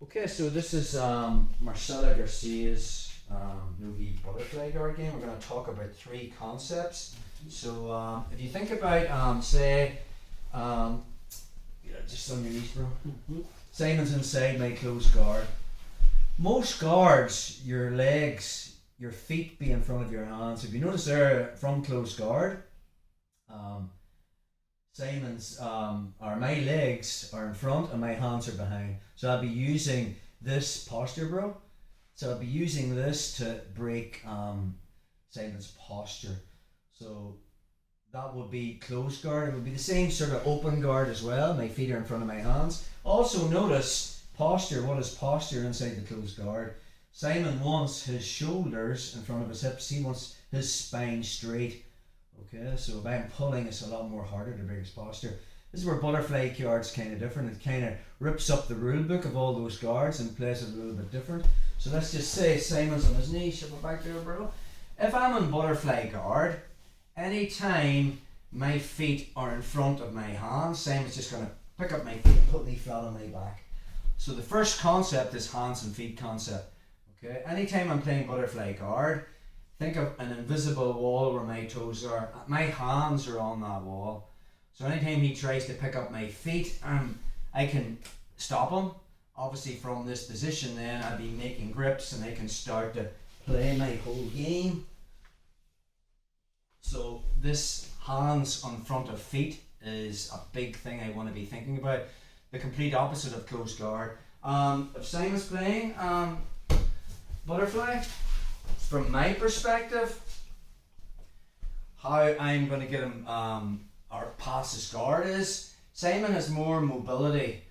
Okay, so this is Marcela Garcia's movie Butterfly Guard game. We're going to talk about three concepts. So if you think about, say, just on your knees, bro. Simon's inside my closed guard. Most guards, your legs, your feet be in front of your hands. If you notice there from closed guard, Simon's or my legs are in front and my hands are behind. So I'll be using this posture, bro. So I'll be using this to break Simon's posture. So that would be closed guard. It would be the same sort of open guard as well. My feet are in front of my hands. Also notice posture. What is posture inside the closed guard? Simon wants his shoulders in front of his hips. He wants his spine straight. Okay, so if I'm pulling, it's a lot more harder to break his posture. This is where butterfly guard's kind of different. It kind of rips up the rule book of all those guards and plays it a little bit different. So let's just say Simon's on his knee. Shove it back there, bro. If I'm in butterfly guard, anytime my feet are in front of my hands, Simon's just going to pick up my feet and put me flat on my back. So the first concept is hands and feet concept. Okay, anytime I'm playing butterfly guard, think of an invisible wall where my toes are. My hands are on that wall. So anytime he tries to pick up my feet, I can stop him. Obviously from this position then I'll be making grips and I can start to play my whole game. So this hands on front of feet is a big thing I want to be thinking about. The complete opposite of closed guard. If Simon's playing butterfly, from my perspective, how I'm going to get him or pass his guard is Simon has more mobility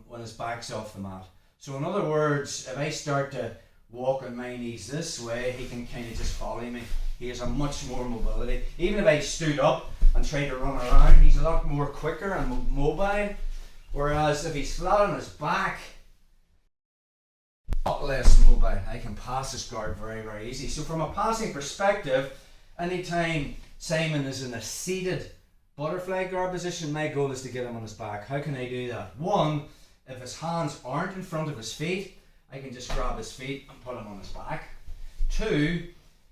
when his back's off the mat. So in other words, if I start to walk on my knees this way, he can kind of just follow me. He has a much more mobility. Even if I stood up and tried to run around, he's a lot more quicker and mobile. Whereas if he's flat on his back, a lot less mobile. I can pass his guard very, very easy. So from a passing perspective, anytime Simon is in a seated butterfly guard position, my goal is to get him on his back. How can I do that? One, if his hands aren't in front of his feet, I can just grab his feet and put him on his back. Two,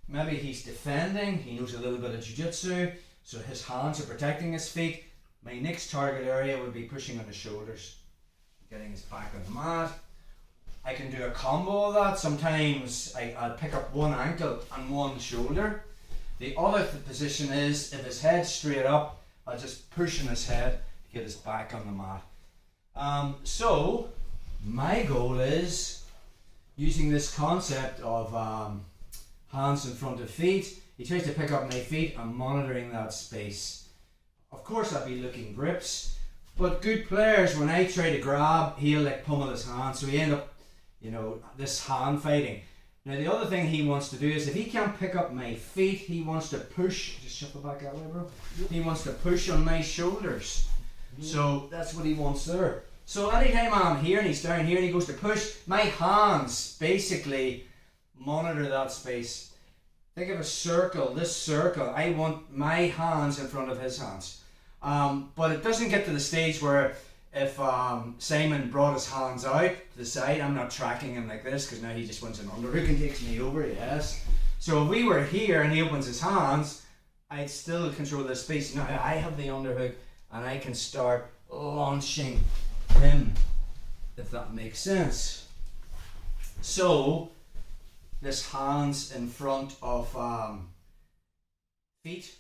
maybe he's defending, he knows a little bit of jiu-jitsu, so his hands are protecting his feet. My next target area would be pushing on his shoulders, getting his back on the mat. I can do a combo of that. Sometimes I'll pick up one ankle and one shoulder. The other position is if his head's straight up, I'll just push on his head to get his back on the mat. So my goal is using this concept of hands in front of feet. He tries to pick up my feet. I'm monitoring that space. Of course I'll be looking grips, but good players, when I try to grab, he'll like pummel his hand, so he end up, this hand fighting. Now the other thing he wants to do is if he can't pick up my feet, he wants to push, just shuffle back that way, bro. He wants to push on my shoulders. So that's what he wants there. So anytime I'm here and he's down here and he goes to push, my hands basically monitor that space. Think of a circle, this circle, I want my hands in front of his hands. But it doesn't get to the stage where if Simon brought his hands out to the side, I'm not tracking him like this because now he just wants an underhook and takes me over, yes. So if we were here and he opens his hands, I'd still control the space. Now I have the underhook and I can start launching him, if that makes sense. So this hands in front of feet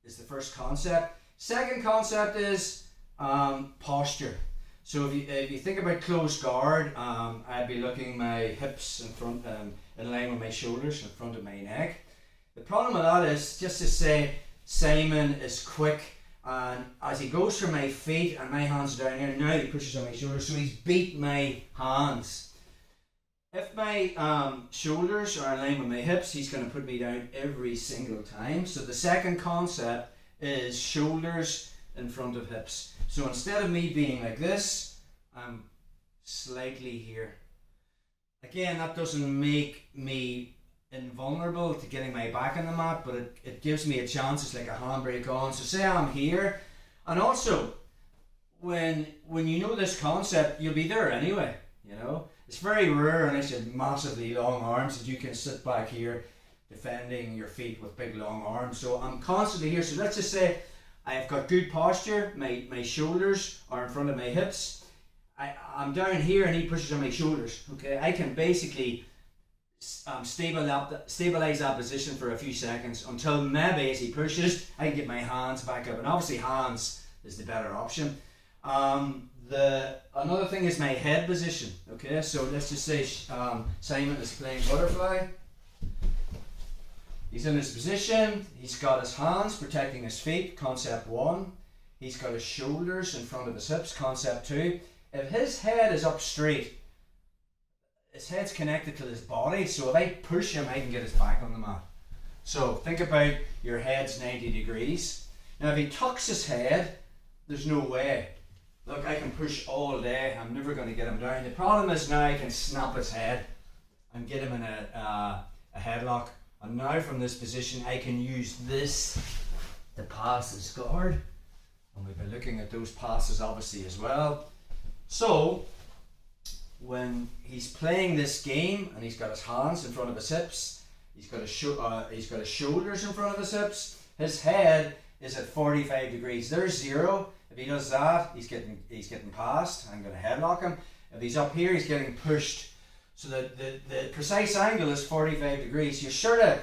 is the first concept. Second concept is posture. So if you think about closed guard, I'd be looking my hips in front, in line with my shoulders in front of my neck. The problem with that is, just to say Simon is quick, and as he goes for my feet and my hands are down here, now he pushes on my shoulders, so he's beat my hands. If my shoulders are in line with my hips, he's going to put me down every single time. So the second concept is shoulders in front of hips. So instead of me being like this, I'm slightly here. Again, that doesn't make me invulnerable to getting my back on the mat, but it gives me a chance. It's like a handbrake on. So say I'm here, and also when you know this concept, you'll be there anyway. It's very rare unless you have massively long arms that you can sit back here defending your feet with big long arms. So I'm constantly here. So let's just say I've got good posture, my shoulders are in front of my hips. I'm down here and he pushes on my shoulders. Okay, I can basically stabilize that position for a few seconds until maybe as he pushes, I can get my hands back up. And obviously hands is the better option. Another thing is my head position. Okay, so let's just say Simon is playing butterfly. He's in his position, he's got his hands protecting his feet, concept 1. He's got his shoulders in front of his hips, concept 2. If his head is up straight, his head's connected to his body, so if I push him, I can get his back on the mat. So think about your head's 90 degrees. Now if he tucks his head, there's no way. Look, I can push all day, I'm never going to get him down. The problem is now I can snap his head and get him in a headlock. And now from this position I can use this to pass his guard. And we've been looking at those passes obviously as well. So when he's playing this game and he's got his hands in front of his hips, he's got his shoulders in front of his hips, his head is at 45 degrees. There's 0. If he does that, he's getting passed. I'm going to headlock him. If he's up here, he's getting pushed. So the precise angle is 45 degrees. You're sort of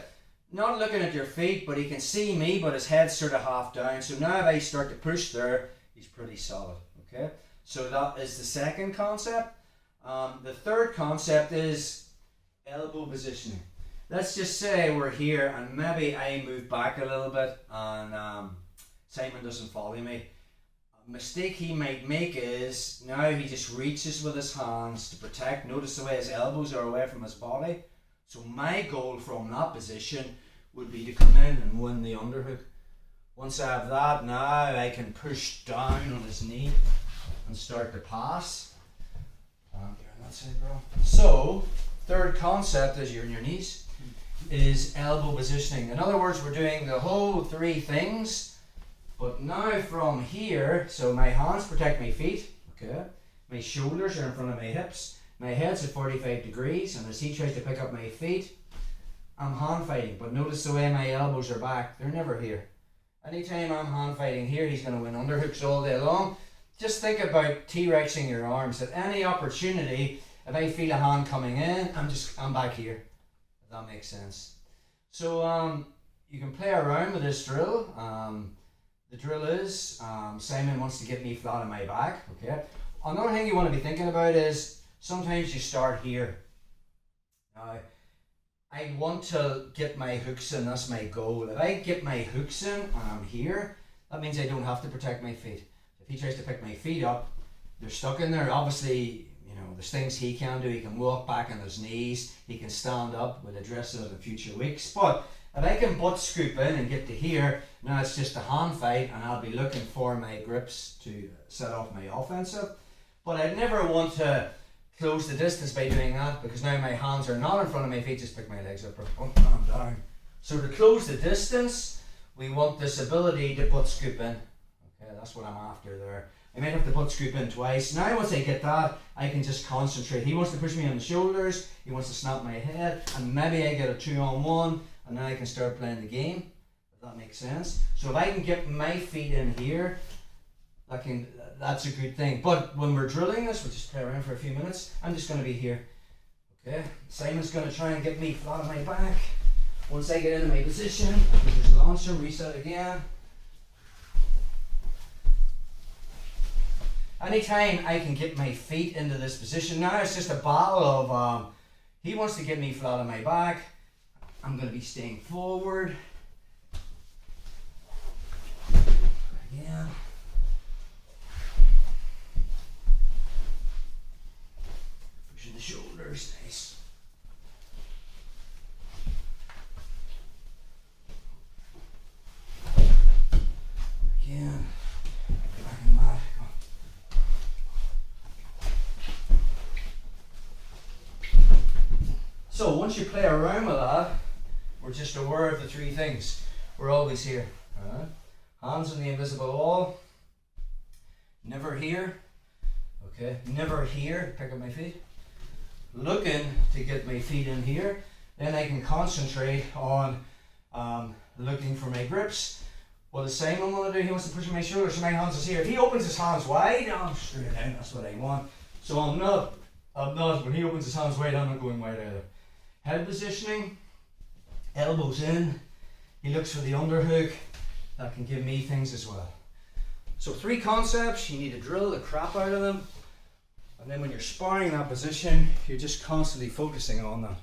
not looking at your feet, but he can see me, but his head's sort of half down. So now if I start to push there, he's pretty solid. Okay, so that is the second concept. The third concept is elbow positioning. Let's just say we're here and maybe I move back a little bit and Simon doesn't follow me. Mistake he might make is now he just reaches with his hands to protect. Notice the way his elbows are away from his body. So my goal from that position would be to come in and win the underhook. Once I have that, now I can push down on his knee and start to pass. That's it, bro. So third concept as you're on your knees is elbow positioning. In other words, we're doing the whole 3 things. But now from here, so my hands protect my feet, okay? My shoulders are in front of my hips, my head's at 45 degrees, and as he tries to pick up my feet, I'm hand fighting. But notice the way my elbows are back, they're never here. Anytime I'm hand fighting here, he's going to win underhooks all day long. Just think about T-Rexing your arms. At any opportunity, if I feel a hand coming in, I'm back here, if that makes sense. So you can play around with this drill. The drill is, Simon wants to get me flat on my back, okay? Another thing you want to be thinking about is, sometimes you start here. Now, I want to get my hooks in, that's my goal. If I get my hooks in and I'm here, that means I don't have to protect my feet. If he tries to pick my feet up, they're stuck in there. Obviously, you know, there's things he can do. He can walk back on his knees, he can stand up. We'll address it in future weeks. But if I can butt scoop in and get to here, now it's just a hand fight and I'll be looking for my grips to set off my offensive. But I'd never want to close the distance by doing that, because now my hands are not in front of my feet, just pick my legs up or I'm down. So to close the distance, we want this ability to butt scoop in. Okay, that's what I'm after there. I might have to butt scoop in twice. Now once I get that, I can just concentrate. He wants to push me on the shoulders, he wants to snap my head, and maybe I get a 2-on-1, and then I can start playing the game, if that makes sense. So if I can get my feet in here, that's a good thing. But when we're drilling this, we'll just play around for a few minutes. I'm just going to be here. Okay, Simon's going to try and get me flat on my back. Once I get into my position, I can just launch him, reset again. Anytime I can get my feet into this position, now it's just a battle of, he wants to get me flat on my back. I'm going to be staying forward. Again. Pushing the shoulders, nice. Again. Back in the mat. So once you play around with that, we're just aware of the 3 things. We're always here. Hands on the invisible wall. Never here. Okay, never here. Pick up my feet. looking to get my feet in here, then I can concentrate on looking for my grips. What does Simon want to do? He wants to push my shoulders, so my hands is here. If he opens his hands wide, I'm straight in, that's what I want. So I'm not, when he opens his hands wide, I'm not going wide either. Head positioning, elbows in, he looks for the underhook. That can give me things as well. So 3 concepts, you need to drill the crap out of them. And then when you're sparring that position, you're just constantly focusing on that.